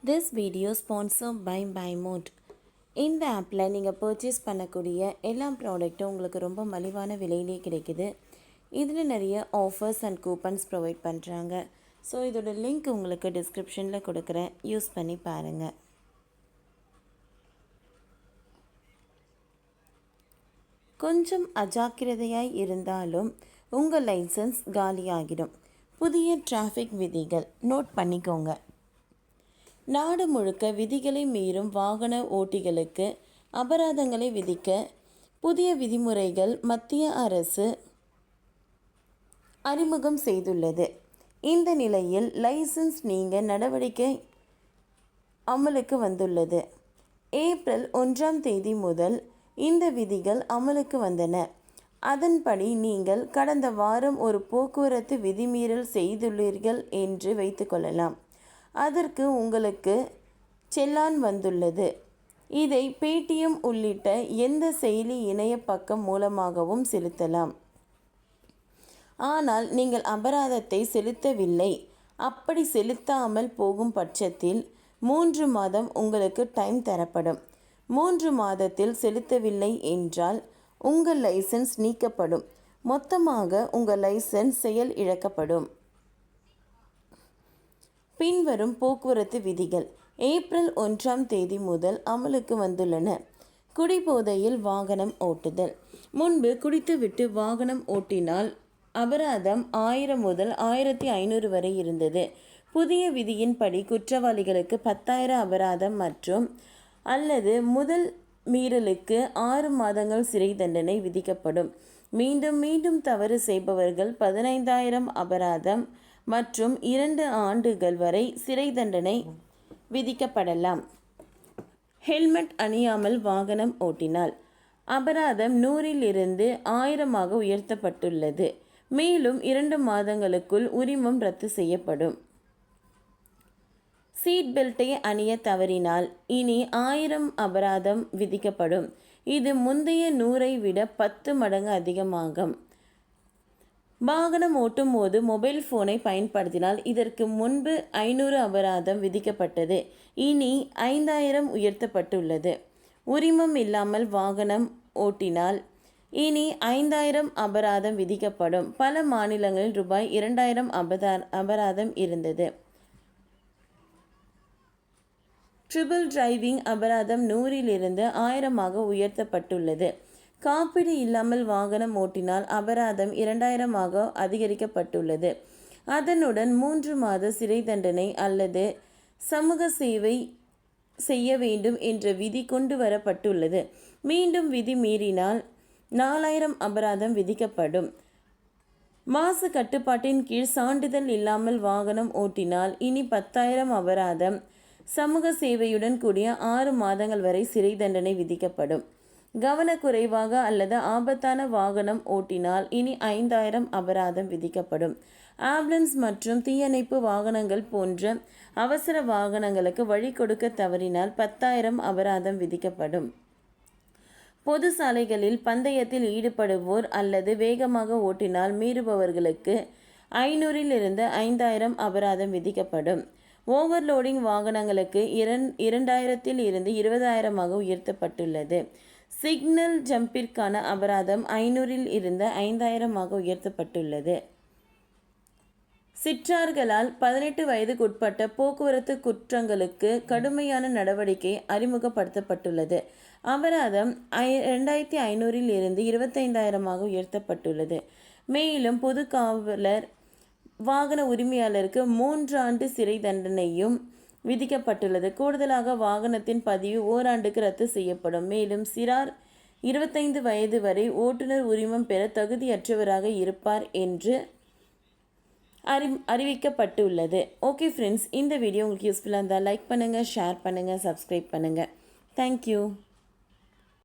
This video sponsored by BuyMode. இந்த ஆப்பில் நீங்கள் பர்ச்சேஸ் பண்ணக்கூடிய எல்லா ப்ராடக்ட்டும் உங்களுக்கு ரொம்ப மலிவான விலையிலே கிடைக்குது. இதில் நிறைய ஆஃபர்ஸ் அண்ட் கூப்பன்ஸ் ப்ரொவைட் பண்ணுறாங்க. ஸோ இதோட லிங்க் உங்களுக்கு டிஸ்கிரிப்ஷனில் கொடுக்குறேன், யூஸ் பண்ணி பாருங்கள். கொஞ்சம் அஜாக்கிரதையாய் இருந்தாலும் உங்கள் லைசன்ஸ் காலியாகிடும். புதிய டிராஃபிக் விதிகள் நோட் பண்ணிக்கோங்க. நாடு முழுக்க விதிகளை மீறும் வாகன ஓட்டிகளுக்கு அபராதங்களை விதிக்க புதிய விதிமுறைகள் மத்திய அரசு அறிமுகம் செய்துள்ளது. இந்த நிலையில் லைசன்ஸ் நீங்க நடவடிக்கை அமலுக்கு வந்துள்ளது. ஏப்ரல் 1 முதல் இந்த விதிகள் அமலுக்கு வந்தன. அதன்படி நீங்கள் கடந்த வாரம் ஒரு போக்குவரத்து விதிமீறல் செய்துள்ளீர்கள் என்று வைத்துக்கொள்ளலாம். அதற்கு உங்களுக்கு செல்லான் வந்துள்ளது. இதை பேடிஎம் உள்ளிட்ட எந்த செயலி இணைய பக்கம் மூலமாகவும் செலுத்தலாம். ஆனால் நீங்கள் அபராதத்தை செலுத்தவில்லை. அப்படி செலுத்தாமல் போகும் பட்சத்தில் 3 மாதம் உங்களுக்கு டைம் தரப்படும். 3 மாதத்தில் செலுத்தவில்லை என்றால் உங்கள் லைசன்ஸ் நீக்கப்படும். மொத்தமாக உங்கள் லைசன்ஸ் செயல் இழக்கப்படும். பின்வரும் போக்குவரத்து விதிகள் ஏப்ரல் 1 முதல் அமலுக்கு வந்துள்ளன. குடிபோதையில் வாகனம் ஓட்டுதல். முன்பு குடித்துவிட்டு வாகனம் ஓட்டினால் அபராதம் 1000 முதல் 1500 வரை இருந்தது. புதிய விதியின்படி குற்றவாளிகளுக்கு 10,000 அபராதம் மற்றும் அல்லது முதல் மீறலுக்கு 6 மாதங்கள் சிறை தண்டனை விதிக்கப்படும். மீண்டும் மீண்டும் தவறு செய்பவர்கள் 15,000 அபராதம் மற்றும் 2 ஆண்டுகள் வரை சிறை தண்டனை விதிக்கப்படலாம். ஹெல்மெட் அணியாமல் வாகனம் ஓட்டினால் அபராதம் 100 1000 உயர்த்தப்பட்டுள்ளது. மேலும் 2 மாதங்களுக்குள் உரிமம் ரத்து செய்யப்படும். சீட் பெல்ட்டை அணிய தவறினால் இனி 1000 அபராதம் விதிக்கப்படும். இது முந்தைய 100 விட 10 மடங்கு அதிகமாகும். வாகனம் ஓட்டும் போது மொபைல் ஃபோனை பயன்படுத்தினால் இதற்கு முன்பு 500 அபராதம் விதிக்கப்பட்டது. இனி 5000 உயர்த்தப்பட்டுள்ளது. உரிமம் இல்லாமல் வாகனம் ஓட்டினால் இனி 5000 அபராதம் விதிக்கப்படும். பல மாநிலங்களில் ரூபாய் 2000 அபராதம் இருந்தது. ட்ரிபிள் டிரைவிங் அபராதம் 100 1000 உயர்த்தப்பட்டுள்ளது. காப்பீடு இல்லாமல் வாகனம் ஓட்டினால் அபராதம் 2000 அதிகரிக்கப்பட்டுள்ளது. அதனுடன் 3 மாத சிறை தண்டனை அல்லது சமூக சேவை செய்ய வேண்டும் என்ற விதி கொண்டு வரப்பட்டுள்ளது. மீண்டும் விதி மீறினால் 4000 அபராதம் விதிக்கப்படும். மாசு கட்டுப்பாட்டின் கீழ் சான்றிதழ் இல்லாமல் வாகனம் ஓட்டினால் இனி 10,000 அபராதம், சமூக சேவையுடன் கூடிய 6 மாதங்கள் வரை சிறை தண்டனை விதிக்கப்படும். கவனக்குறைவாக அல்லது ஆபத்தான வாகனம் ஓட்டினால் இனி 5000 அபராதம் விதிக்கப்படும். ஆம்புலன்ஸ் மற்றும் தீயணைப்பு வாகனங்கள் போன்ற அவசர வாகனங்களுக்கு வழி கொடுக்க தவறினால் 10,000 அபராதம் விதிக்கப்படும். பொது சாலைகளில் பந்தயத்தில் ஈடுபடுவோர் அல்லது வேகமாக ஓட்டினால் மீறுபவர்களுக்கு 500 5000 அபராதம் விதிக்கப்படும். ஓவர்லோடிங் வாகனங்களுக்கு 2000 20,000 உயர்த்தப்பட்டுள்ளது. சிக்னல் ஜம்பிற்கான அபராதம் 500 5000 உயர்த்தப்பட்டுள்ளது. சிற்றார்களால் 18 வயதுக்குட்பட்ட போக்குவரத்து குற்றங்களுக்கு கடுமையான நடவடிக்கை அறிமுகப்படுத்தப்பட்டுள்ளது. அபராதம் 2500 25,000 உயர்த்தப்பட்டுள்ளது. மேலும் பொது காவலர் வாகன உரிமையாளருக்கு 3 ஆண்டு சிறை தண்டனையும் விதிக்கப்பட்டுள்ளது. கூடுதலாக வாகனத்தின் பதிவு ஓராண்டுக்கு ரத்து செய்யப்படும். மேலும் சிறார் 25 வயது வரை ஓட்டுநர் உரிமம் பெற தகுதியற்றவராக இருப்பார் என்று அறிவிக்கப்பட்டுள்ளது. ஓகே ஃப்ரெண்ட்ஸ், இந்த வீடியோ உங்களுக்கு யூஸ்ஃபுல்லாக இருந்தால் லைக் பண்ணுங்கள், ஷேர் பண்ணுங்கள், சப்ஸ்கிரைப் பண்ணுங்கள். தேங்க்யூ.